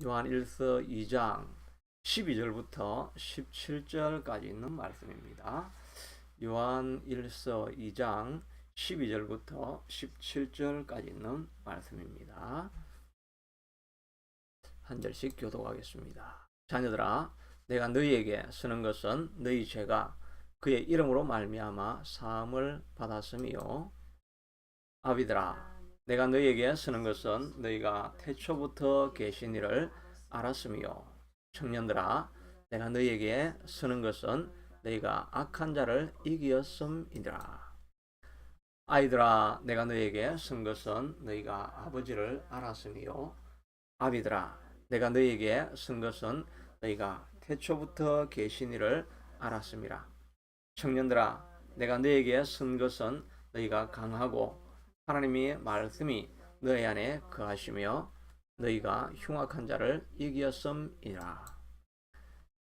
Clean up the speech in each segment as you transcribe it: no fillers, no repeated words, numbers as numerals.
요한 1서 2장 12절부터 17절까지 있는 말씀입니다. 요한 1서 2장 12절부터 17절까지 있는 말씀입니다. 한 절씩 교독하겠습니다. 자녀들아, 내가 너희에게 쓰는 것은 너희 죄가 그의 이름으로 말미암아 사함을 받았음이요. 아비들아, 내가 너희에게 쓰는 것은 너희가 태초부터 계신 이를 알았음이요. 청년들아, 내가 너희에게 쓰는 것은 너희가 악한 자를 이기었음이니라. 아이들아, 내가 너희에게 쓴 것은 너희가 아버지를 알았음이요. 아비들아, 내가 너희에게 쓴 것은 너희가 태초부터 계신 이를 알았음이라. 청년들아, 내가 너희에게 쓴 것은 너희가 강하고 하나님의 말씀이 너희 안에 거하시며 너희가 흉악한 자를 이기었음이라.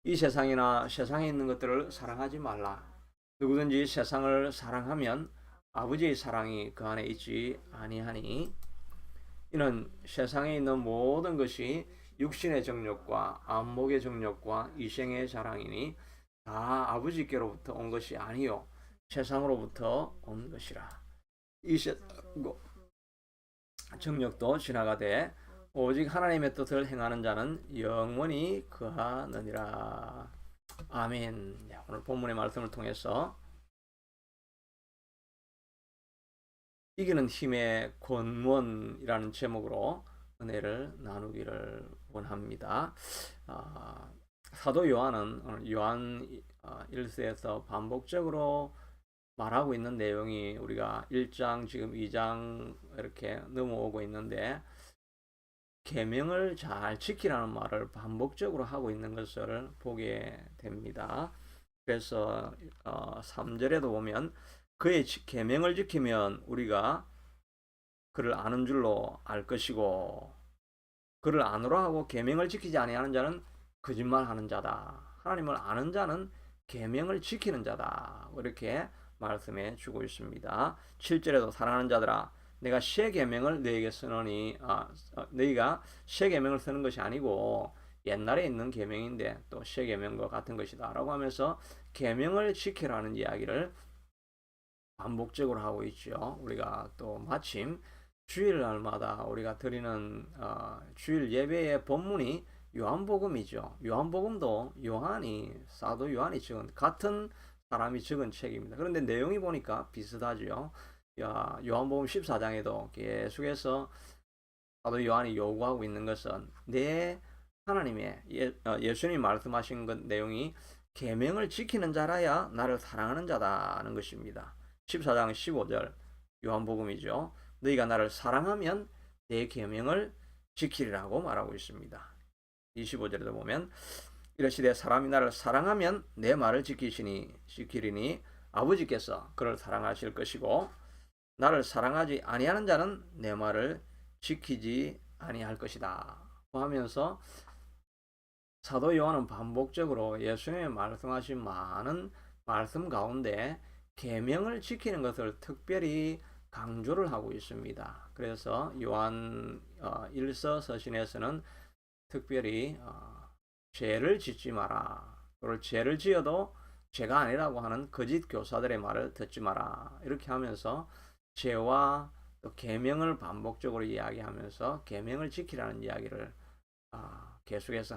이 세상이나 세상에 있는 것들을 사랑하지 말라. 누구든지 세상을 사랑하면 아버지의 사랑이 그 안에 있지 아니하니, 이는 세상에 있는 모든 것이 육신의 정욕과 안목의 정욕과 이생의 자랑이니 다 아버지께로부터 온 것이 아니요 세상으로부터 온 것이라. 이 정욕도 지나가되 오직 하나님의 뜻을 행하는 자는 영원히 거하느니라. 아멘. 오늘 본문의 말씀을 통해서 이기는 힘의 권원이라는 제목으로 은혜를 나누기를 원합니다. 사도 요한은 오늘 요한 1서에서 반복적으로 말하고 있는 내용이 우리가 1장 지금 2장 이렇게 넘어오고 있는데, 계명을 잘 지키라는 말을 반복적으로 하고 있는 것을 보게 됩니다. 그래서 3절에도 보면 그의 계명을 지키면 우리가 그를 아는 줄로 알 것이고, 그를 아노라 하고 계명을 지키지 아니하는 자는 거짓말하는 자다. 하나님을 아는 자는 계명을 지키는 자다. 이렇게 말씀해 주고 있습니다. 7절에도 사랑하는 자들아, 내가 새 계명을 너희에게 쓰노니, 너희가 새 계명을 쓰는 것이 아니고 옛날에 있는 계명인데 또 새 계명과 같은 것이다 라고 하면서 계명을 지키라는 이야기를 반복적으로 하고 있죠. 우리가 또 마침 주일날마다 우리가 드리는 주일 예배의 본문이 요한복음이죠. 요한복음도 사도 요한이 적은, 같은 사람이 적은 책입니다. 그런데 내용이 보니까 비슷하죠. 요한복음 14장에도 계속해서 사도 요한이 요구하고 있는 것은 내 하나님의 예수님이 말씀하신 것 내용이 계명을 지키는 자라야 나를 사랑하는 자다는 것입니다. 14장 15절 요한복음이죠. 너희가 나를 사랑하면 내 계명을 지키리라고 말하고 있습니다. 25절에도 보면 이르시되 사람이 나를 사랑하면 내 말을 지키리니 아버지께서 그를 사랑하실 것이고 나를 사랑하지 아니하는 자는 내 말을 지키지 아니할 것이다 하면서 사도 요한은 반복적으로 예수님의 말씀하신 많은 말씀 가운데 계명을 지키는 것을 특별히 강조를 하고 있습니다. 그래서 요한 1서 서신에서는 특별히 죄를 짓지 마라. 그리고 죄를 지어도 죄가 아니라고 하는 거짓 교사들의 말을 듣지 마라. 이렇게 하면서 죄와 또 계명을 반복적으로 이야기하면서 계명을 지키라는 이야기를 계속해서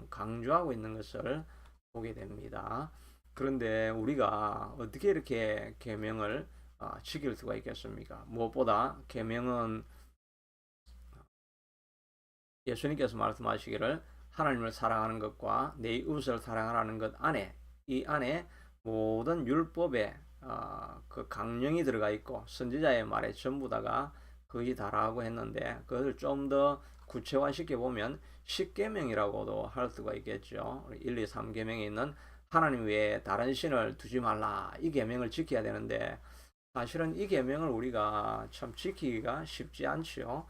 강조하고 있는 것을 보게 됩니다. 그런데 우리가 어떻게 이렇게 계명을 지킬 수가 있겠습니까? 무엇보다 계명은 예수님께서 말씀하시기를 하나님을 사랑하는 것과 내 이웃을 사랑하라는 것 안에, 이 안에 모든 율법의 그 강령이 들어가 있고 선지자의 말에 전부 다가 거의 다라고 했는데, 그것을 좀 더 구체화시켜 보면 10계명이라고도 할 수가 있겠죠. 1, 2, 3계명에 있는 하나님 외에 다른 신을 두지 말라, 이 계명을 지켜야 되는데 사실은 이 계명을 우리가 참 지키기가 쉽지 않죠.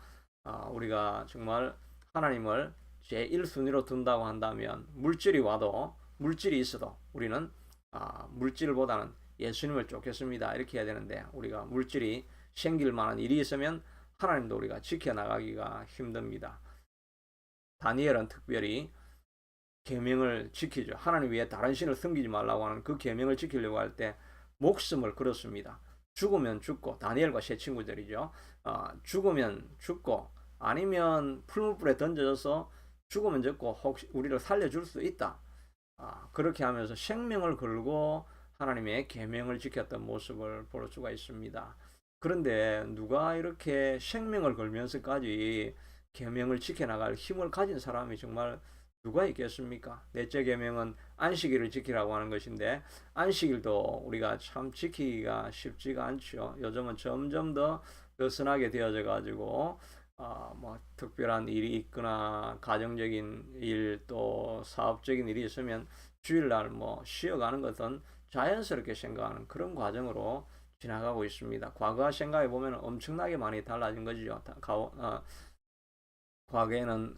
우리가 정말 하나님을 제1순위로 둔다고 한다면 물질이 있어도 우리는 물질보다는 예수님을 쫓겠습니다 이렇게 해야 되는데, 우리가 물질이 생길 만한 일이 있으면 하나님도 우리가 지켜나가기가 힘듭니다. 다니엘은 특별히 계명을 지키죠. 하나님 위에 다른 신을 섬기지 말라고 하는 그 계명을 지키려고 할 때 목숨을 걸었습니다. 죽으면 죽고, 다니엘과 세 친구들이죠. 죽으면 죽고 아니면 풀무불에 던져져서 죽으면 죽고 혹시 우리를 살려줄 수 있다. 그렇게 하면서 생명을 걸고 하나님의 계명을 지켰던 모습을 볼 수가 있습니다. 그런데 누가 이렇게 생명을 걸면서까지 계명을 지켜나갈 힘을 가진 사람이 정말 누가 있겠습니까? 넷째 계명은 안식일을 지키라고 하는 것인데, 안식일도 우리가 참 지키기가 쉽지가 않죠. 요즘은 점점 더 느슨하게 되어져 가지고 뭐 특별한 일이 있거나 가정적인 일 또 사업적인 일이 있으면 주일날 뭐 쉬어가는 것은 자연스럽게 생각하는 그런 과정으로 지나가고 있습니다. 과거 생각해 보면 엄청나게 많이 달라진 거죠. 과거에는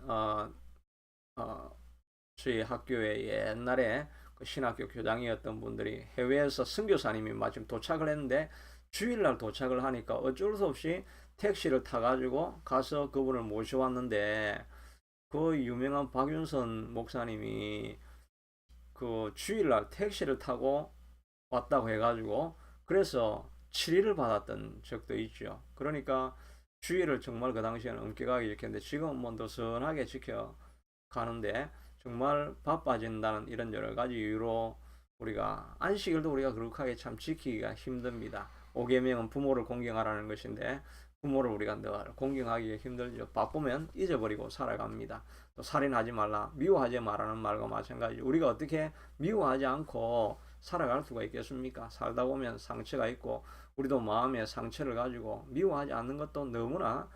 저희 학교에 옛날에 그 신학교 교장이었던 분들이 해외에서 선교사님이 마침 도착을 했는데 주일날 도착을 하니까 어쩔 수 없이 택시를 타가지고 가서 그분을 모셔왔는데, 그 유명한 박윤선 목사님이 그 주일날 택시를 타고 왔다고 해가지고 그래서 7일을 받았던 적도 있죠. 그러니까 주일을 정말 그 당시에는 엄격하게 지켰는데 지금은 뭐 느슨하게 지켜가는데, 정말 바빠진다는 이런 여러 가지 이유로 우리가 안식일도 우리가 그렇게 참 지키기가 힘듭니다. 5계명은 부모를 공경하라는 것인데 부모를 우리가 늘 공경하기 힘들죠. 바쁘면 잊어버리고 살아갑니다. 또 살인하지 말라, 미워하지 말라는 말과 마찬가지죠. 우리가 어떻게 미워하지 않고 살아갈 수가 있겠습니까? 살다 보면 상처가 있고 우리도 마음에 상처를 가지고 미워하지 않는 것도 너무나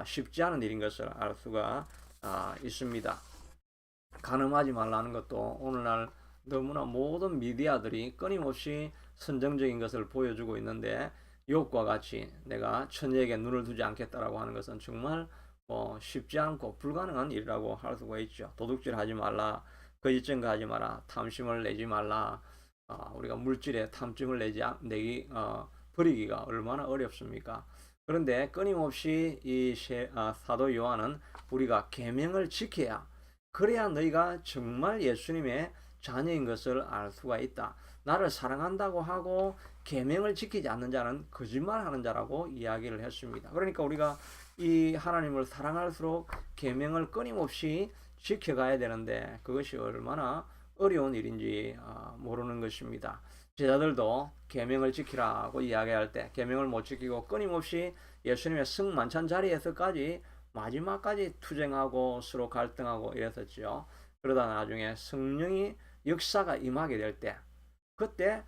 쉽지 않은 일인 것을 알 수가 있습니다. 가늠하지 말라는 것도 오늘날 너무나 모든 미디어들이 끊임없이 선정적인 것을 보여주고 있는데, 욕과 같이 내가 천재에게 눈을 두지 않겠다라고 하는 것은 정말 쉽지 않고 불가능한 일이라고 할 수가 있죠. 도둑질 하지 말라, 거짓 증거하지 마라, 탐심을 내지 말라. 우리가 물질에 탐심을 버리기가 얼마나 어렵습니까? 그런데 끊임없이 이 사도 요한은 우리가 계명을 지켜야, 그래야 너희가 정말 예수님의 자녀인 것을 알 수가 있다. 나를 사랑한다고 하고 계명을 지키지 않는 자는 거짓말하는 자라고 이야기를 했습니다. 그러니까 우리가 이 하나님을 사랑할수록 계명을 끊임없이 지켜가야 되는데 그것이 얼마나 어려운 일인지 모르는 것입니다. 제자들도 계명을 지키라고 이야기할 때 계명을 못 지키고 끊임없이 예수님의 승만찬 자리에서까지 마지막까지 투쟁하고 서로 갈등하고 이랬었죠. 그러다 나중에 성령이 역사가 임하게 될 때, 그때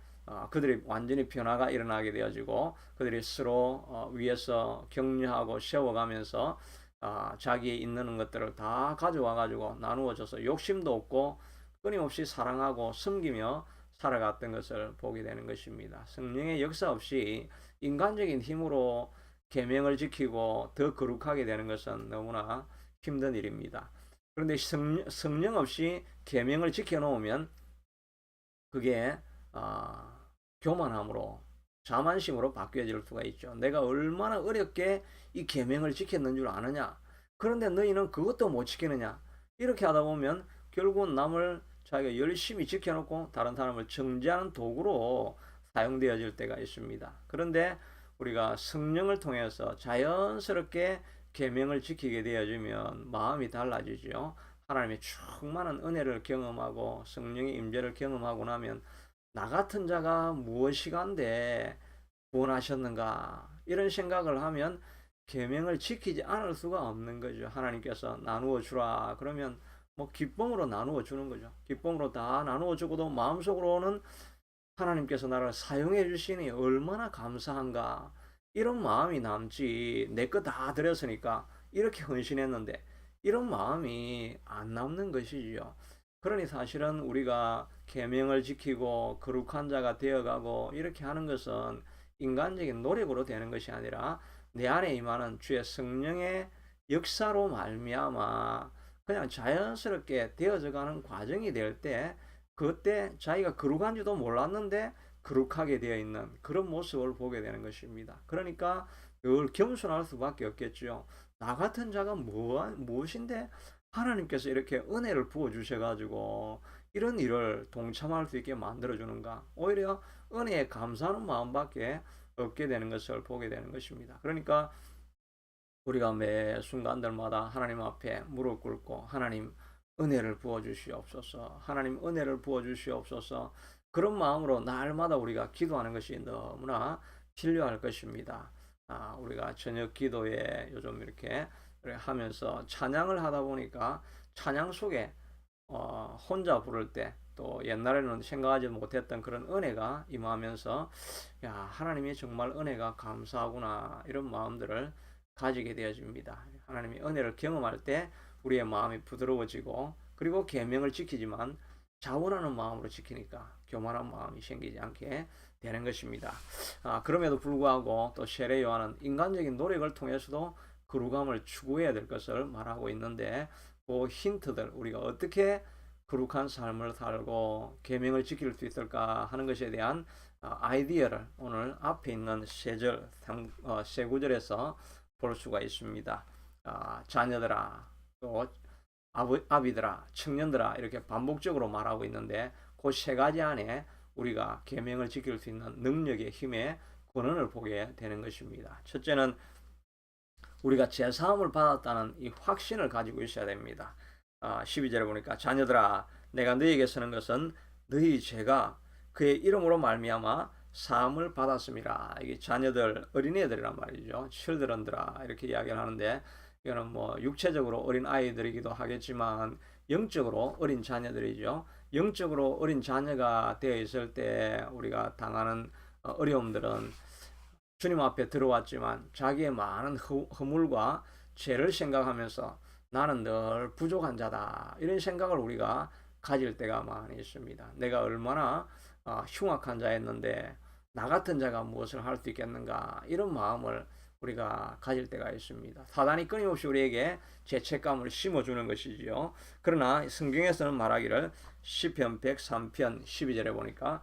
그들이 완전히 변화가 일어나게 되어지고 그들이 서로 위에서 격려하고 세워가면서 자기의 있는 것들을 다 가져와 가지고 나누어져서 욕심도 없고 끊임없이 사랑하고 섬기며 살아갔던 것을 보게 되는 것입니다. 성령의 역사 없이 인간적인 힘으로 계명을 지키고 더 거룩하게 되는 것은 너무나 힘든 일입니다. 그런데 성령 없이 계명을 지켜놓으면 그게 교만함으로, 자만심으로 바뀌어질 수가 있죠. 내가 얼마나 어렵게 이 계명을 지켰는 줄 아느냐? 그런데 너희는 그것도 못 지키느냐? 이렇게 하다 보면 결국은 남을 자기가 열심히 지켜놓고 다른 사람을 정죄하는 도구로 사용되어질 때가 있습니다. 그런데 우리가 성령을 통해서 자연스럽게 계명을 지키게 되어지면 마음이 달라지죠. 하나님의 충만한 은혜를 경험하고 성령의 임재를 경험하고 나면 나 같은 자가 무엇이간데 구원하셨는가 이런 생각을 하면 계명을 지키지 않을 수가 없는 거죠. 하나님께서 나누어 주라 그러면 뭐 기쁨으로 나누어 주는 거죠. 기쁨으로 다 나누어 주고도 마음속으로는 하나님께서 나를 사용해 주시니 얼마나 감사한가 이런 마음이 남지, 내 거 다 드렸으니까 이렇게 헌신했는데 이런 마음이 안 남는 것이지요. 그러니 사실은 우리가 계명을 지키고 거룩한 자가 되어가고 이렇게 하는 것은 인간적인 노력으로 되는 것이 아니라 내 안에 임하는 주의 성령의 역사로 말미암아 그냥 자연스럽게 되어져가는 과정이 될 때, 그때 자기가 거룩한지도 몰랐는데 거룩하게 되어 있는 그런 모습을 보게 되는 것입니다. 그러니까 늘 겸손할 수밖에 없겠죠. 나 같은 자가 무엇인데 하나님께서 이렇게 은혜를 부어 주셔가지고 이런 일을 동참할 수 있게 만들어 주는가? 오히려 은혜에 감사하는 마음밖에 없게 되는 것을 보게 되는 것입니다. 그러니까 우리가 매 순간들마다 하나님 앞에 무릎 꿇고 하나님 은혜를 부어 주시옵소서. 하나님 은혜를 부어 주시옵소서. 그런 마음으로 날마다 우리가 기도하는 것이 너무나 필요할 것입니다. 우리가 저녁 기도에 요즘 이렇게 하면서 찬양을 하다 보니까 찬양 속에 혼자 부를 때 또 옛날에는 생각하지 못했던 그런 은혜가 임하면서 야, 하나님이 정말 은혜가 감사하구나 이런 마음들을 가지게 되어집니다. 하나님의 은혜를 경험할 때 우리의 마음이 부드러워지고 그리고 계명을 지키지만 자원하는 마음으로 지키니까 교만한 마음이 생기지 않게 되는 것입니다. 그럼에도 불구하고 또 세례 요한은 인간적인 노력을 통해서도 거룩함을 추구해야 될 것을 말하고 있는데 그 힌트들 우리가 어떻게 거룩한 삶을 살고 계명을 지킬 수 있을까 하는 것에 대한 아이디어를 오늘 앞에 있는 세 구절에서 볼 수가 있습니다. 자녀들아, 또 아비들아, 청년들아 이렇게 반복적으로 말하고 있는데 그 세 가지 안에 우리가 계명을 지킬 수 있는 능력의 힘의 권한을 보게 되는 것입니다. 첫째는 우리가 제사함을 받았다는 이 확신을 가지고 있어야 됩니다. 12절에 보니까 자녀들아 내가 너희에게 쓰는 것은 너희 죄가 그의 이름으로 말미암아 사함을 받았음이라. 이게 자녀들 어린애들이란 말이죠. children들아 이렇게 이야기를 하는데 이거는 뭐 육체적으로 어린 아이들이기도 하겠지만 영적으로 어린 자녀들이죠. 영적으로 어린 자녀가 되어 있을 때 우리가 당하는 어려움들은 주님 앞에 들어왔지만 자기의 많은 허물과 죄를 생각하면서 나는 늘 부족한 자다 이런 생각을 우리가 가질 때가 많이 있습니다. 내가 얼마나 흉악한 자였는데 나 같은 자가 무엇을 할 수 있겠는가 이런 마음을 우리가 가질 때가 있습니다. 사단이 끊임없이 우리에게 죄책감을 심어주는 것이지요. 그러나 성경에서는 말하기를 시편 103편 12절에 보니까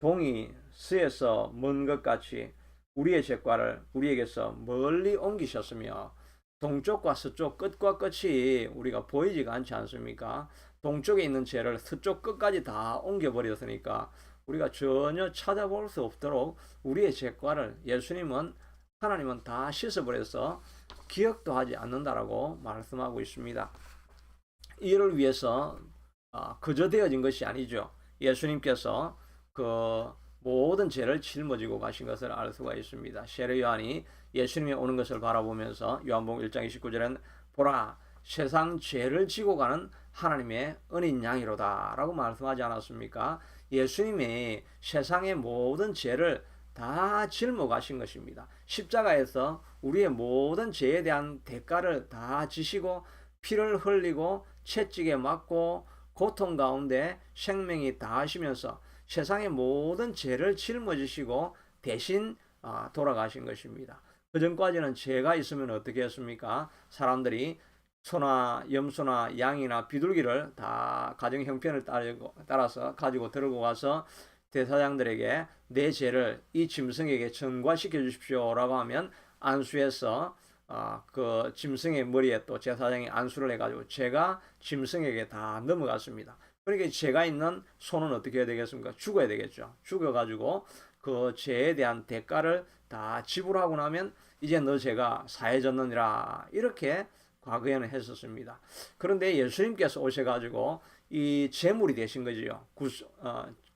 동이 스에서 먼 것 같이 우리의 죄과를 우리에게서 멀리 옮기셨으며 동쪽과 서쪽 끝과 끝이 우리가 보이지가 않지 않습니까? 동쪽에 있는 죄를 서쪽 끝까지 다 옮겨버렸으니까 우리가 전혀 찾아볼 수 없도록 우리의 죄과를 하나님은 다 씻어버려서 기억도 하지 않는다라고 말씀하고 있습니다. 이를 위해서 그저 되어진 것이 아니죠. 예수님께서 그 모든 죄를 짊어지고 가신 것을 알 수가 있습니다. 세례 요한이 예수님이 오는 것을 바라보면서 요한복음 1장 29절엔 보라 세상 죄를 지고 가는 하나님의 은인 양이로다 라고 말씀하지 않았습니까? 예수님이 세상의 모든 죄를 다 짊어 가신 것입니다. 십자가에서 우리의 모든 죄에 대한 대가를 다 지시고 피를 흘리고 채찍에 맞고 고통 가운데 생명이 다하시면서 세상의 모든 죄를 짊어지시고 대신 돌아가신 것입니다. 그 전까지는 죄가 있으면 어떻게 했습니까? 사람들이 소나 염소나 양이나 비둘기를 다 가정 형편을 따라서 가지고 들고 가서 대사장들에게 내 죄를 이 짐승에게 전가시켜 주십시오라고 하면 안수해서 그 짐승의 머리에 또 제사장이 안수를 해가지고 죄가 짐승에게 다 넘어갔습니다. 그러니까 죄가 있는 소는 어떻게 해야 되겠습니까? 죽어야 되겠죠. 죽어가지고 그 죄에 대한 대가를 다 지불하고 나면 이제 너 죄가 사해졌느니라 이렇게 과거에는 했었습니다. 그런데 예수님께서 오셔가지고 이 제물이 되신 거지요.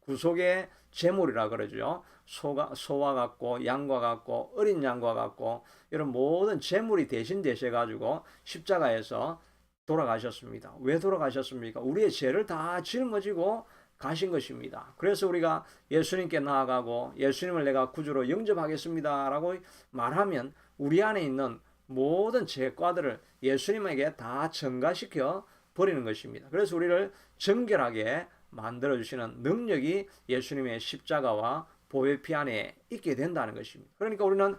구속의 제물이라 그러죠. 소와 같고 양과 같고 어린 양과 같고 이런 모든 제물이 대신 되셔가지고 십자가에서 돌아가셨습니다. 왜 돌아가셨습니까? 우리의 죄를 다 짊어지고 가신 것입니다. 그래서 우리가 예수님께 나아가고 예수님을 내가 구주로 영접하겠습니다 라고 말하면 우리 안에 있는 모든 죄과들을 예수님에게 다 전가시켜 버리는 것입니다. 그래서 우리를 정결하게 만들어주시는 능력이 예수님의 십자가와 보혈피 안에 있게 된다는 것입니다. 그러니까 우리는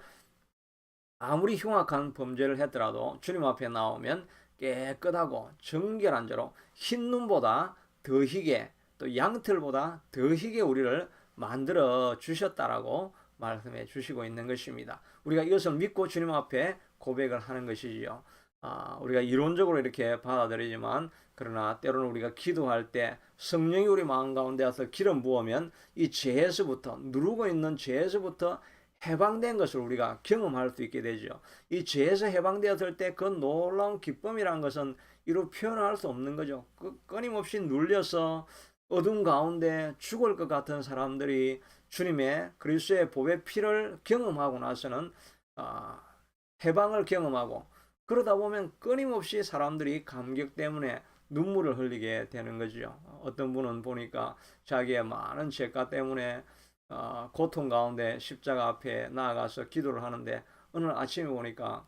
아무리 흉악한 범죄를 했더라도 주님 앞에 나오면 깨끗하고 정결한 자로 흰 눈보다 더 희게 또 양털보다 더 희게 우리를 만들어 주셨다라고 말씀해 주시고 있는 것입니다. 우리가 이것을 믿고 주님 앞에 고백을 하는 것이지요. 우리가 이론적으로 이렇게 받아들이지만 그러나 때로는 우리가 기도할 때 성령이 우리 마음 가운데 와서 기름 부으면 이 죄에서부터 누르고 있는 죄에서부터 해방된 것을 우리가 경험할 수 있게 되죠. 이 죄에서 해방되었을 때 그 놀라운 기쁨이라는 것은 이루 표현할 수 없는 거죠. 끊임없이 눌려서 어둠 가운데 죽을 것 같은 사람들이 주님의 그리스도의 보배 피를 경험하고 나서는 해방을 경험하고 그러다 보면 끊임없이 사람들이 감격 때문에 눈물을 흘리게 되는 거죠. 어떤 분은 보니까 자기의 많은 죄가 때문에 고통 가운데 십자가 앞에 나아가서 기도를 하는데 어느 아침에 보니까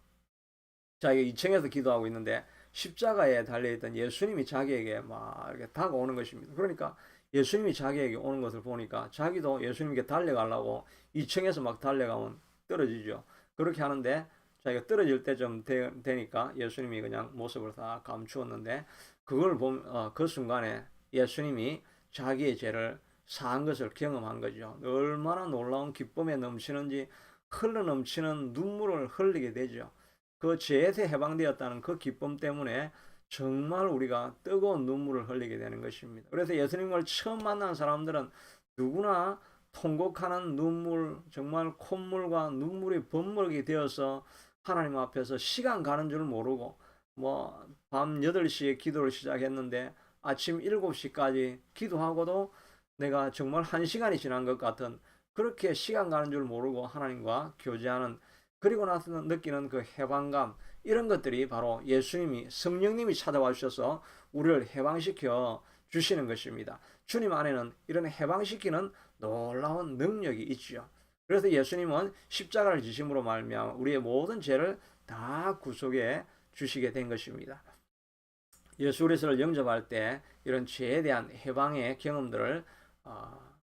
자기가 2층에서 기도하고 있는데 십자가에 달려있던 예수님이 자기에게 막 이렇게 다가오는 것입니다. 그러니까 예수님이 자기에게 오는 것을 보니까 자기도 예수님께 달려가려고 2층에서 막 달려가면 떨어지죠. 그렇게 하는데 자기가 떨어질 때좀 되니까 예수님이 그냥 모습을 다 감추었는데 그걸 보면 그 순간에 예수님이 자기의 죄를 사한 것을 경험한 거죠. 얼마나 놀라운 기쁨에 넘치는지 흘러넘치는 눈물을 흘리게 되죠. 그 죄에서 해방되었다는 그 기쁨 때문에 정말 우리가 뜨거운 눈물을 흘리게 되는 것입니다. 그래서 예수님을 처음 만난 사람들은 누구나 통곡하는 눈물, 정말 콧물과 눈물이 범벅이 되어서 하나님 앞에서 시간 가는 줄 모르고 밤 8시에 기도를 시작했는데 아침 7시까지 기도하고도 내가 정말 1시간이 지난 것 같은 그렇게 시간 가는 줄 모르고 하나님과 교제하는 그리고 나서 느끼는 그 해방감 이런 것들이 바로 예수님이 성령님이 찾아와 주셔서 우리를 해방시켜 주시는 것입니다. 주님 안에는 이런 해방시키는 놀라운 능력이 있지요. 그래서 예수님은 십자가를 지심으로 말미암아 우리의 모든 죄를 다 구속해 주시게 된 것입니다. 예수 그리스도를 영접할 때 이런 죄에 대한 해방의 경험들을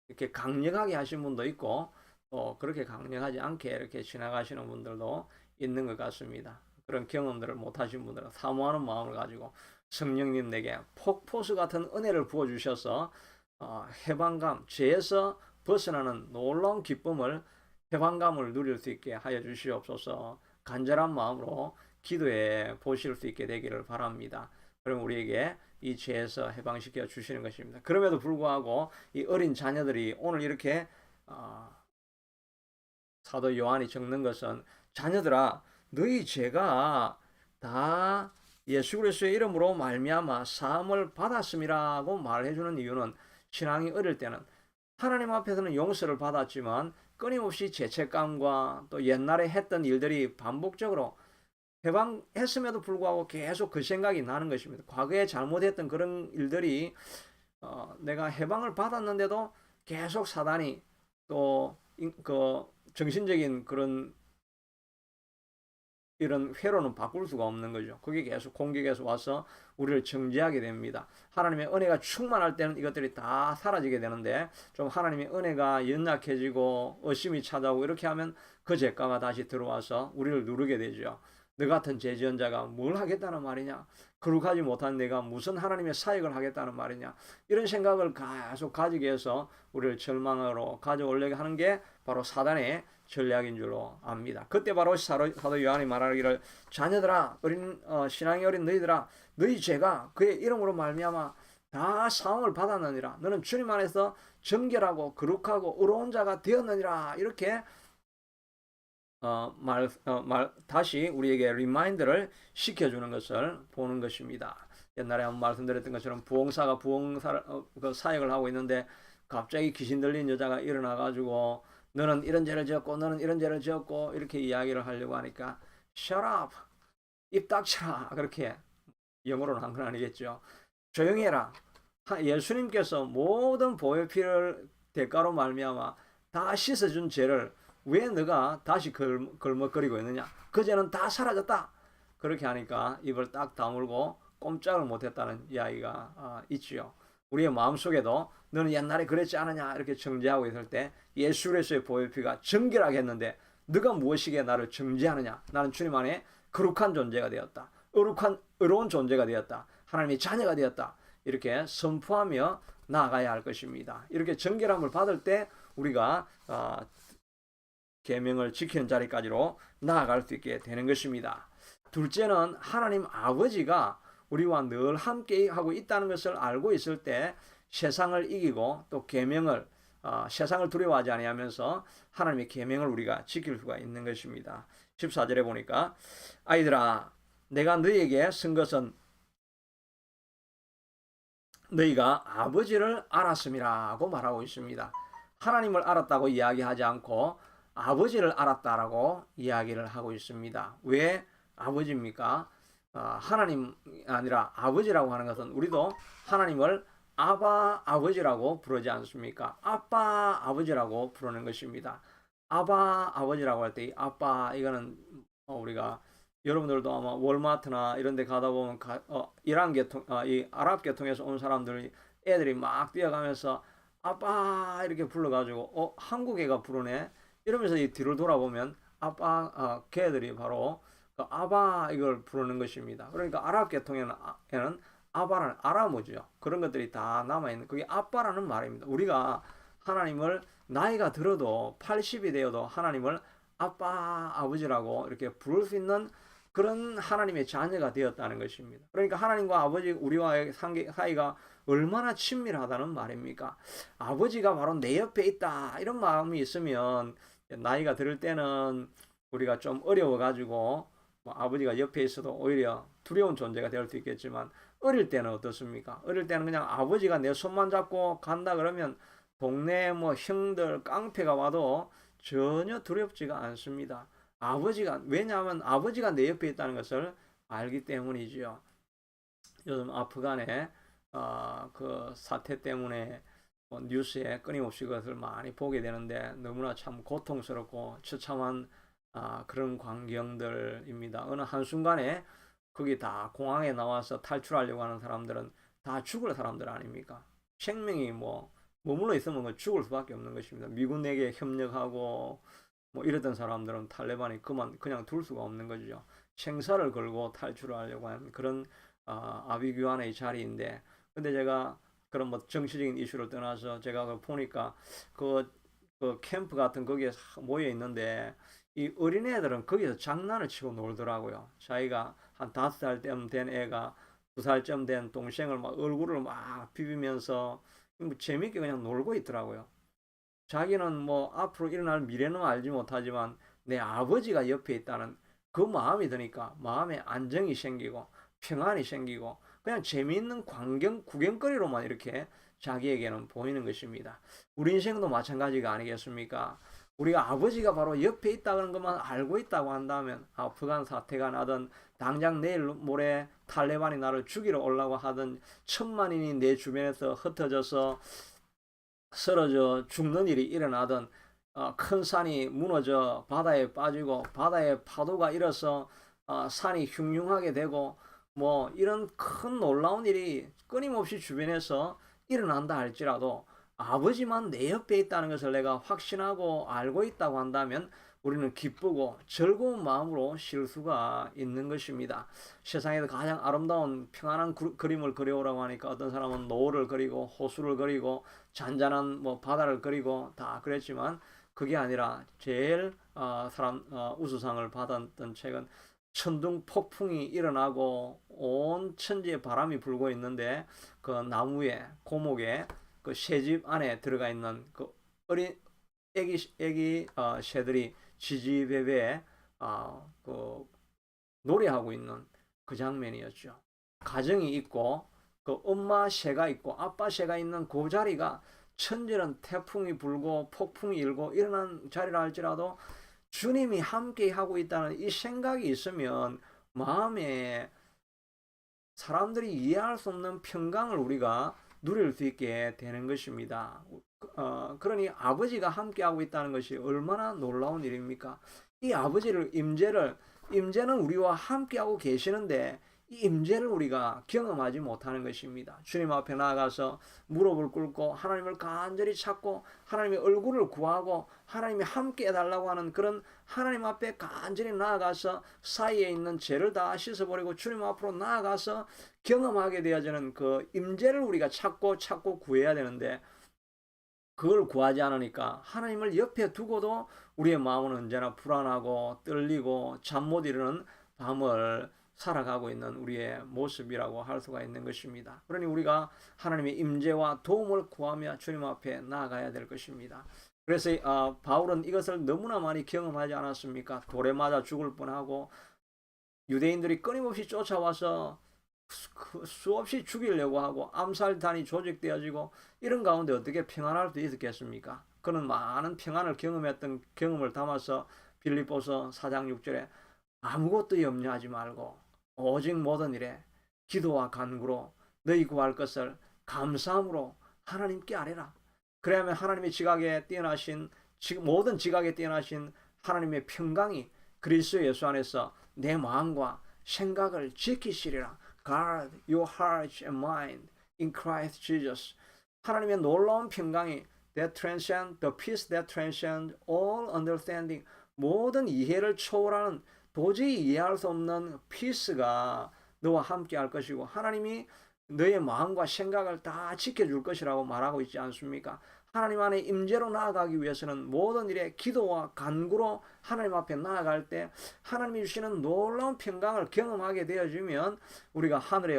이렇게 강력하게 하신 분도 있고 또 그렇게 강력하지 않게 이렇게 지나가시는 분들도 있는 것 같습니다. 그런 경험들을 못하신 분들은 사모하는 마음을 가지고 성령님 내게 폭포수 같은 은혜를 부어주셔서 해방감, 죄에서 벗어나는 놀라운 기쁨을 해방감을 누릴 수 있게 하여 주시옵소서. 간절한 마음으로 기도해 보실 수 있게 되기를 바랍니다. 그럼 우리에게 이 죄에서 해방시켜 주시는 것입니다. 그럼에도 불구하고 이 어린 자녀들이 오늘 이렇게 사도 요한이 적는 것은 자녀들아 너희 죄가 다 예수 그리스도의 이름으로 말미암아 사함을 받았음이라고 말해주는 이유는 신앙이 어릴 때는 하나님 앞에서는 용서를 받았지만 끊임없이 죄책감과 또 옛날에 했던 일들이 반복적으로 해방했음에도 불구하고 계속 그 생각이 나는 것입니다. 과거에 잘못했던 그런 일들이 내가 해방을 받았는데도 계속 사단이 또 그 정신적인 그런 이런 회로는 바꿀 수가 없는 거죠. 그게 계속 공격해서 와서 우리를 정죄하게 됩니다. 하나님의 은혜가 충만할 때는 이것들이 다 사라지게 되는데 좀 하나님의 은혜가 연약해지고 의심이 찾아오고 이렇게 하면 그 죄가가 다시 들어와서 우리를 누르게 되죠. 너 같은 죄지연자가 뭘 하겠다는 말이냐? 거룩하지 못한 내가 무슨 하나님의 사역을 하겠다는 말이냐? 이런 생각을 계속 가지게 해서 우리를 절망으로 가져오려고 하는 게 바로 사단의 전략인 줄로 압니다. 그때 바로 사도 요한이 말하기를 자녀들아 신앙이 어린 너희들아 너희 죄가 그의 이름으로 말미암아 다 사함을 받았느니라. 너는 주님 안에서 정결하고 거룩하고 의로운 자가 되었느니라. 이렇게 다시 우리에게 리마인드를 시켜주는 것을 보는 것입니다. 옛날에 한번 말씀드렸던 것처럼 부흥사가 그 사역을 하고 있는데 갑자기 귀신 들린 여자가 일어나가지고 너는 이런 죄를 지었고 너는 이런 죄를 지었고 이렇게 이야기를 하려고 하니까 Shut up! 입 닥쳐라! 그렇게 영어로는 한 건 아니겠죠. 조용히 해라. 예수님께서 모든 보혈 피를 대가로 말미암아 다 씻어준 죄를 왜 너가 다시 걸먹거리고 있느냐? 그 죄는 다 사라졌다. 그렇게 하니까 입을 딱 다물고 꼼짝을 못했다는 이야기가 있지요. 우리의 마음속에도 너는 옛날에 그랬지 않느냐 이렇게 정죄하고 있을 때 예수 그리스도의 보혈피가 정결하게 했는데 너가 무엇이기에 나를 정죄하느냐? 나는 주님 안에 거룩한 존재가 되었다. 의로운 존재가 되었다. 하나님의 자녀가 되었다. 이렇게 선포하며 나아가야 할 것입니다. 이렇게 정결함을 받을 때 우리가 계명을 지키는 자리까지로 나아갈 수 있게 되는 것입니다. 둘째는 하나님 아버지가 우리와 늘 함께 하고 있다는 것을 알고 있을 때 세상을 이기고 또 계명을 세상을 두려워하지 아니하면서 하나님의 계명을 우리가 지킬 수가 있는 것입니다. 14절에 보니까 아이들아 내가 너희에게 쓴 것은 너희가 아버지를 알았음이라고 말하고 있습니다. 하나님을 알았다고 이야기하지 않고 아버지를 알았다라고 이야기를 하고 있습니다. 왜 아버지입니까? 하나님 아니라 아버지라고 하는 것은 우리도 하나님을 아바 아버지라고 부르지 않습니까? 아빠 아버지라고 부르는 것입니다. 아바 아버지라고 할 때 이 아빠 이거는 우리가 여러분들도 아마 월마트나 이런 데 가다 보면 이란 계통 이 아랍 계통에서 온 사람들이 애들이 막 뛰어가면서 아빠 이렇게 불러가지고 한국 애가 부르네 이러면서 이 뒤를 돌아보면 아빠 걔들이 바로 그 아바 이걸 부르는 것입니다. 그러니까 아랍 계통에는 아바라는 아람어죠. 그런 것들이 다 남아있는 그게 아빠라는 말입니다. 우리가 하나님을 나이가 들어도 80이 되어도 하나님을 아빠 아버지라고 이렇게 부를 수 있는 그런 하나님의 자녀가 되었다는 것입니다. 그러니까 하나님과 아버지 우리와의 사이가 얼마나 친밀하다는 말입니까? 아버지가 바로 내 옆에 있다 이런 마음이 있으면 나이가 들을 때는 우리가 좀 어려워가지고 아버지가 옆에 있어도 오히려 두려운 존재가 될 수 있겠지만 어릴 때는 어떻습니까? 어릴 때는 그냥 아버지가 내 손만 잡고 간다 그러면 동네 형들 깡패가 와도 전혀 두렵지가 않습니다. 왜냐하면 아버지가 내 옆에 있다는 것을 알기 때문이지요. 요즘 아프간에 그 사태 때문에 뉴스에 끊임없이 그것을 많이 보게 되는데 너무나 참 고통스럽고 처참한 그런 광경들입니다. 어느 한순간에 거기 다 공항에 나와서 탈출하려고 하는 사람들은 다 죽을 사람들 아닙니까? 생명이 머물러 있으면 죽을 수밖에 없는 것입니다. 미군에게 협력하고 이랬던 사람들은 탈레반이 그냥 둘 수가 없는 거죠. 생사를 걸고 탈출을 하려고 하는 그런 아비규환의 자리인데 근데 제가 그런 정치적인 이슈를 떠나서 제가 보니까 그 캠프 같은 거기에 모여 있는데 이 어린애들은 거기서 장난을 치고 놀더라고요. 자기가 한 5살쯤 된 애가 2살쯤 된 동생을 얼굴을 막 비비면서 재밌게 그냥 놀고 있더라고요. 자기는 앞으로 일어날 미래는 알지 못하지만 내 아버지가 옆에 있다는 그 마음이 드니까 마음에 안정이 생기고 평안이 생기고 그냥 재미있는 구경거리로만 이렇게 자기에게는 보이는 것입니다. 우리 인생도 마찬가지가 아니겠습니까? 우리가 아버지가 바로 옆에 있다는 것만 알고 있다고 한다면 아프간 사태가 나든 당장 내일 모레 탈레반이 나를 죽이러 오려고 하든 1000만인이 내 주변에서 흩어져서 쓰러져 죽는 일이 일어나든 큰 산이 무너져 바다에 빠지고 바다에 파도가 일어서 산이 흉흉하게 되고 이런 큰 놀라운 일이 끊임없이 주변에서 일어난다 할지라도 아버지만 내 옆에 있다는 것을 내가 확신하고 알고 있다고 한다면 우리는 기쁘고 즐거운 마음으로 쉴 수가 있는 것입니다. 세상에서 가장 아름다운 평안한 그림을 그려오라고 하니까 어떤 사람은 노을을 그리고 호수를 그리고 잔잔한 바다를 그리고 다 그랬지만 그게 아니라 제일 우수상을 받았던 책은 천둥 폭풍이 일어나고 온 천지에 바람이 불고 있는데 그 나무에 고목에 그 새집 안에 들어가 있는 그 어린 애기 새들이 지지배배 그 노래하고 있는 그 장면이었죠. 가정이 있고 그 엄마 새가 있고 아빠 새가 있는 그 자리가 천지는 태풍이 불고 폭풍이 일고 일어난 자리라 할지라도 주님이 함께 하고 있다는 이 생각이 있으면 마음에 사람들이 이해할 수 없는 평강을 우리가 누릴 수 있게 되는 것입니다. 그러니 아버지가 함께하고 있다는 것이 얼마나 놀라운 일입니까? 이 아버지를 임재는 우리와 함께하고 계시는데 이 임재를 우리가 경험하지 못하는 것입니다. 주님 앞에 나아가서 무릎을 꿇고 하나님을 간절히 찾고 하나님의 얼굴을 구하고 하나님이 함께 해달라고 하는 그런 하나님 앞에 간절히 나아가서 사이에 있는 죄를 다 씻어버리고 주님 앞으로 나아가서 경험하게 되어지는 그 임재를 우리가 찾고 구해야 되는데 그걸 구하지 않으니까 하나님을 옆에 두고도 우리의 마음은 언제나 불안하고 떨리고 잠 못 이루는 밤을 살아가고 있는 우리의 모습이라고 할 수가 있는 것입니다. 그러니 우리가 하나님의 임재와 도움을 구하며 주님 앞에 나아가야 될 것입니다. 그래서 바울은 이것을 너무나 많이 경험하지 않았습니까? 돌에 맞아 죽을 뻔하고 유대인들이 끊임없이 쫓아와서 수없이 죽이려고 하고 암살단이 조직되어지고 이런 가운데 어떻게 평안할 수 있었겠습니까? 그는 많은 평안을 경험했던 경험을 담아서 빌립보서 4장 6절에 아무것도 염려하지 말고 오직 모든 일에 기도와 간구로 너희 구할 것을 감사함으로 하나님께 아뢰라. 그래야만 하나님의 지각에 뛰어나신 모든 지각에 뛰어나신 하나님의 평강이 그리스도 예수 안에서 내 마음과 생각을 지키시리라. Guard your heart and mind in Christ Jesus. 하나님의 놀라운 평강이 that transcend the peace that transcend all understanding. 모든 이해를 초월하는 도저히 이해할 수 없는 피스가 너와 함께 할 것이고 하나님이 너의 마음과 생각을 다 지켜줄 것이라고 말하고 있지 않습니까? 하나님 안에 임재로 나아가기 위해서는 모든 일에 기도와 간구로 하나님 앞에 나아갈 때 하나님이 주시는 놀라운 평강을 경험하게 되어지면 우리가 하늘에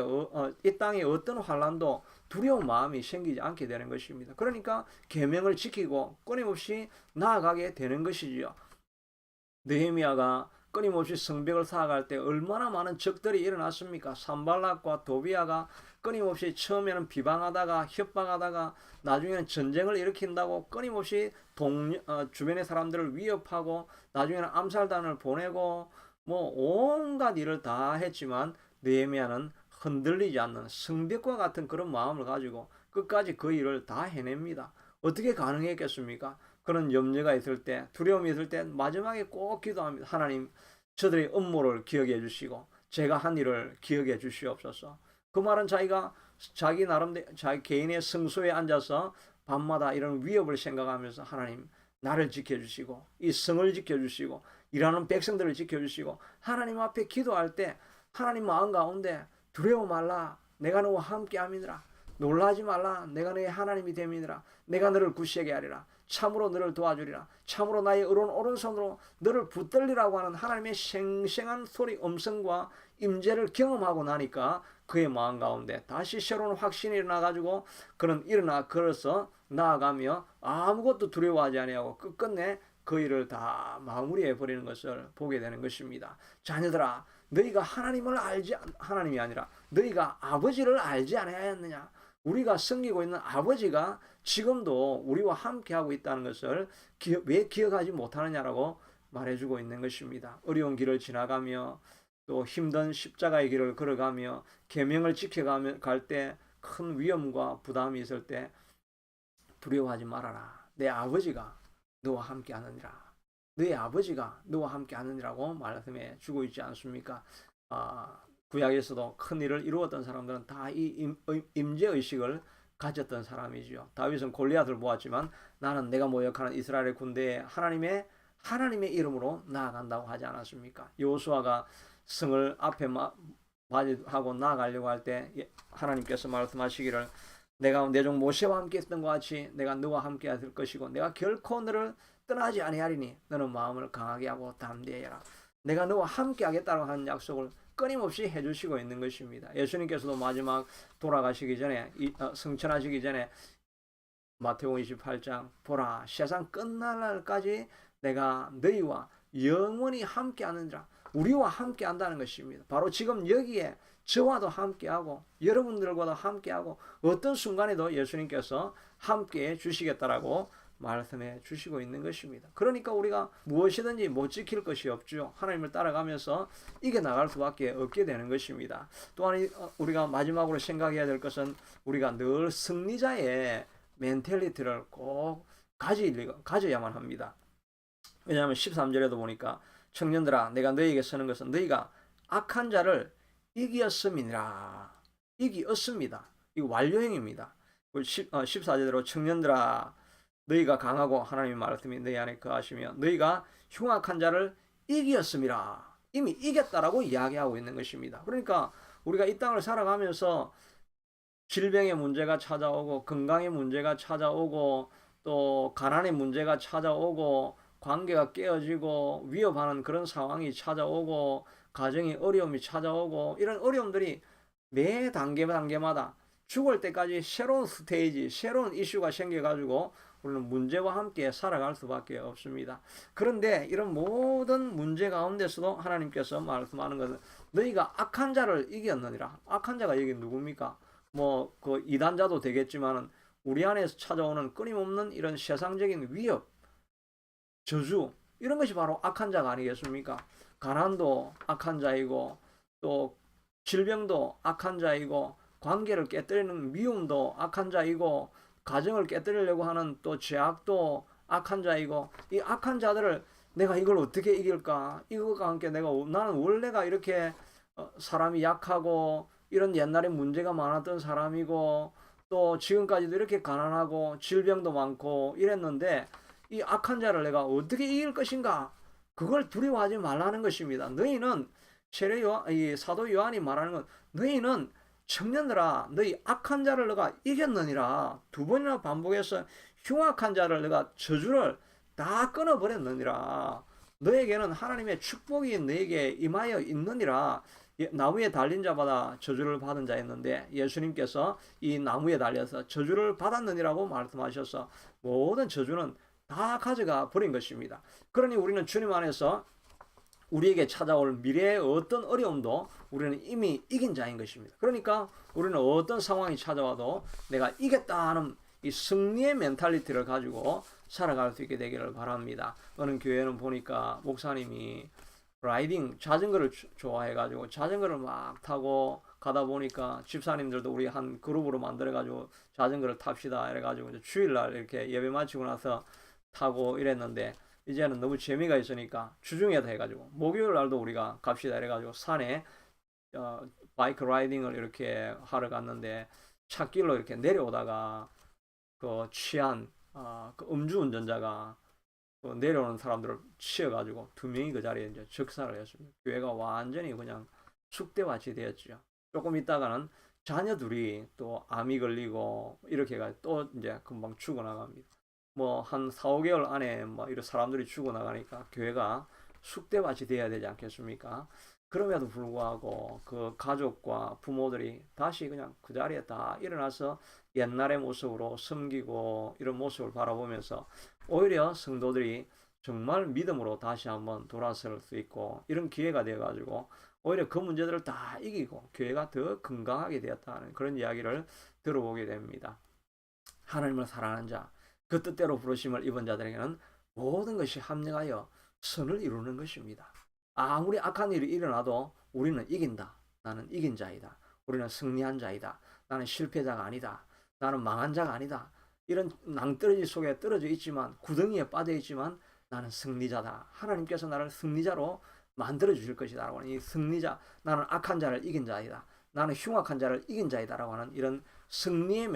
이 땅에 어떤 환난도 두려운 마음이 생기지 않게 되는 것입니다. 그러니까 계명을 지키고 끊임없이 나아가게 되는 것이지요. 느헤미야가 끊임없이 성벽을 쌓아갈 때 얼마나 많은 적들이 일어났습니까? 산발락과 도비아가 끊임없이 처음에는 비방하다가 협박하다가 나중에는 전쟁을 일으킨다고 끊임없이 주변의 사람들을 위협하고 나중에는 암살단을 보내고 뭐 온갖 일을 다 했지만 느헤미야는 흔들리지 않는 성벽과 같은 그런 마음을 가지고 끝까지 그 일을 다 해냅니다. 어떻게 가능했겠습니까? 그런 염려가 있을 때, 두려움이 있을 때 마지막에 꼭 기도합니다. 하나님, 저들의 업무를 기억해 주시고 제가 한 일을 기억해 주시옵소서. 그 말은 자기 나름대로 자기 개인의 성소에 앉아서 밤마다 이런 위협을 생각하면서 하나님 나를 지켜주시고 이 성을 지켜주시고 일하는 백성들을 지켜주시고 하나님 앞에 기도할 때 하나님 마음 가운데 두려워 말라 내가 너와 함께 함이니라. 놀라지 말라 내가 너의 하나님이 됨이니라. 내가 너를 굳세게 하리라. 참으로 너를 도와주리라. 참으로 나의 의로운 오른손으로 너를 붙들리라고 하는 하나님의 생생한 소리 음성과 임재를 경험하고 나니까 그의 마음 가운데 다시 새로운 확신이 일어나가지고 그는 일어나 걸어서 나아가며 아무것도 두려워하지 아니하고 끝끝내 그 일을 다 마무리해 버리는 것을 보게 되는 것입니다. 자녀들아 너희가 하나님이 아니라 너희가 아버지를 알지 않아야했느냐. 우리가 섬기고 있는 아버지가 지금도 우리와 함께하고 있다는 것을 왜 기억하지 못하느냐라고 말해주고 있는 것입니다. 어려운 길을 지나가며 또 힘든 십자가의 길을 걸어가며 계명을 지켜가며 갈 때 큰 위험과 부담이 있을 때 두려워하지 말아라. 내 아버지가 너와 함께 하느니라. 너의 아버지가 너와 함께 하느니라고 말씀해 주고 있지 않습니까? 구약에서도 큰 일을 이루었던 사람들은 다 이 임재의식을 가졌던 사람이지요. 다윗은 골리앗을 보았지만 나는 내가 모욕하는 이스라엘의 군대에 하나님의 이름으로 나아간다고 하지 않았습니까? 여호수아가 성을 앞에 맞이하고 나아가려고 할 때 하나님께서 말씀하시기를 내가 내 종 모세와 함께 했던 것 같이 내가 너와 함께 할 것이고 내가 결코 너를 떠나지 아니하리니 너는 마음을 강하게 하고 담대해라. 내가 너와 함께 하겠다고 하는 약속을 끊임없이 해주시고 있는 것입니다. 예수님께서도 마지막 돌아가시기 전에 승천하시기 전에 마태복음 28장 보라 세상 끝날 날까지 내가 너희와 영원히 함께하느니라. 우리와 함께한다는 것입니다. 바로 지금 여기에 저와도 함께하고 여러분들과도 함께하고 어떤 순간에도 예수님께서 함께해 주시겠다라고 말씀해 주시고 있는 것입니다. 그러니까 우리가 무엇이든지 못 지킬 것이 없죠. 하나님을 따라가면서 이겨나갈 수밖에 없게 되는 것입니다. 또한 우리가 마지막으로 생각해야 될 것은 우리가 늘 승리자의 멘탈리티를 꼭 가져야만 합니다. 왜냐하면 13절에도 보니까 청년들아 내가 너희에게 쓰는 것은 너희가 악한 자를 이기었음이니라. 이기었습니다. 이거 완료형입니다. 14절대로 청년들아 너희가 강하고 하나님의 말씀이 너희 안에 거하시며 너희가 흉악한 자를 이기었음이라. 이미 이겼다라고 이야기하고 있는 것입니다. 그러니까 우리가 이 땅을 살아가면서 질병의 문제가 찾아오고 건강의 문제가 찾아오고 또 가난의 문제가 찾아오고 관계가 깨어지고 위협하는 그런 상황이 찾아오고 가정이 어려움이 찾아오고 이런 어려움들이 매 단계마다 죽을 때까지 새로운 스테이지, 새로운 이슈가 생겨가지고 우리는 문제와 함께 살아갈 수밖에 없습니다. 그런데 이런 모든 문제 가운데서도 하나님께서 말씀하는 것은 너희가 악한 자를 이겼느니라. 악한 자가 여기 누굽니까? 뭐 그 이단자도 되겠지만은 우리 안에서 찾아오는 끊임없는 이런 세상적인 위협, 저주 이런 것이 바로 악한 자가 아니겠습니까? 가난도 악한 자이고 또 질병도 악한 자이고 관계를 깨뜨리는 미움도 악한 자이고 가정을 깨뜨리려고 하는 또 죄악도 악한 자이고 이 악한 자들을 내가 이걸 어떻게 이길까? 이것과 함께 나는 원래가 이렇게 사람이 약하고 이런 옛날에 문제가 많았던 사람이고 또 지금까지도 이렇게 가난하고 질병도 많고 이랬는데 이 악한 자를 내가 어떻게 이길 것인가? 그걸 두려워하지 말라는 것입니다. 너희는 이 사도 요한이 말하는 건 너희는 청년들아 너희 악한 자를 내가 이겼느니라. 두 번이나 반복해서 흉악한 자를 내가 저주를 다 끊어버렸느니라. 너에게는 하나님의 축복이 너에게 임하여 있느니라. 나무에 달린 자마다 저주를 받은 자였는데 예수님께서 이 나무에 달려서 저주를 받았느니라고 말씀하셔서 모든 저주는 다 가져가 버린 것입니다. 그러니 우리는 주님 안에서 우리에게 찾아올 미래의 어떤 어려움도 우리는 이미 이긴 자인 것입니다. 그러니까 우리는 어떤 상황이 찾아와도 내가 이겼다 하는 이 승리의 멘탈리티를 가지고 살아갈 수 있게 되기를 바랍니다. 어느 교회는 보니까 목사님이 라이딩 자전거를 좋아해가지고 자전거를 막 타고 가다 보니까 집사님들도 우리 한 그룹으로 만들어가지고 자전거를 탑시다 이래가지고 주일날 이렇게 예배 마치고 나서 타고 이랬는데 이제는 너무 재미가 있으니까 주중에도 해가지고 목요일 날도 우리가 갑시다 이래가지고 산에 바이크 라이딩을 이렇게 하러 갔는데 찻길로 이렇게 내려오다가 그 취한 그 음주운전자가 내려오는 사람들을 치여가지고 두 명이 그 자리에 이제 즉사를 했습니다. 교회가 완전히 그냥 쑥대밭이 되었죠. 조금 있다가는 자녀들이 또 암이 걸리고 이렇게 해가 또 이제 금방 죽어나갑니다. 뭐 한 4, 5개월 안에 뭐 이런 사람들이 죽어나가니까 교회가 쑥대밭이 돼야 되지 않겠습니까? 그럼에도 불구하고 그 가족과 부모들이 다시 그냥 그 자리에 다 일어나서 옛날의 모습으로 섬기고 이런 모습을 바라보면서 오히려 성도들이 정말 믿음으로 다시 한번 돌아설 수 있고 이런 기회가 되어가지고 오히려 그 문제들을 다 이기고 교회가 더 건강하게 되었다는 그런 이야기를 들어보게 됩니다. 하나님을 사랑하는 자, 그 뜻대로 부르심을 입은 자들에게는 모든 것이 합력하여 선을 이루는 것입니다. 아무리 악한 일이 일어나도 우리는 이긴다. 나는 이긴 자이다. 우리는 승리한 자이다. 나는 실패자가 아니다. 나는 망한 자가 아니다. 이런 낭떠러지 속에 떨어져 있지만 구덩이에 빠져 있지만 나는 승리자다. 하나님께서 나를 승리자로 만들어 주실 것이다 라고 하는 이 승리자, 나는 악한 자를 이긴 자이다. 나는 흉악한 자를 이긴 자이다 라고 하는 이런 승리의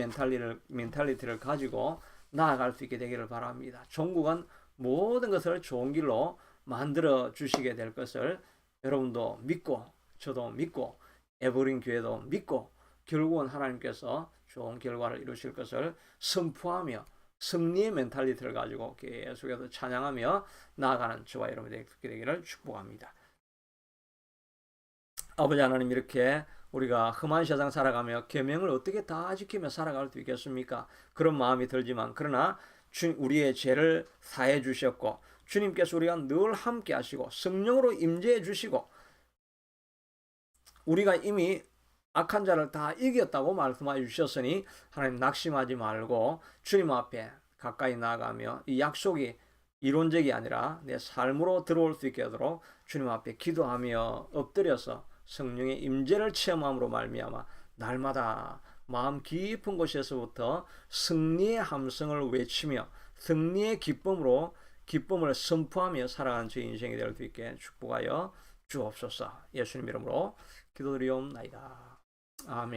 멘탈리티를 가지고 나아갈 수 있게 되기를 바랍니다. 종국은 모든 것을 좋은 길로 만들어 주시게 될 것을 여러분도 믿고 저도 믿고 에버린 교회도 믿고 결국은 하나님께서 좋은 결과를 이루실 것을 선포하며 승리의 멘탈리티를 가지고 계속해서 찬양하며 나아가는 저와 여러분들이 되기를 축복합니다. 아버지 하나님, 이렇게 우리가 험한 세상 살아가며 계명을 어떻게 다 지키며 살아갈 수 있겠습니까? 그런 마음이 들지만 그러나 우리의 죄를 사해 주셨고 주님께서 우리가 늘 함께 하시고 성령으로 임재해 주시고 우리가 이미 악한 자를 다 이겼다고 말씀해 주셨으니 하나님 낙심하지 말고 주님 앞에 가까이 나아가며 이 약속이 이론적이 아니라 내 삶으로 들어올 수 있게 하도록 주님 앞에 기도하며 엎드려서 성령의 임재를 체험함으로 말미암아 날마다 마음 깊은 곳에서부터 승리의 함성을 외치며 승리의 기쁨을 선포하며 살아가는 제 인생이 될 수 있게 축복하여 주옵소서. 예수님 이름으로 기도드리옵나이다. 아멘.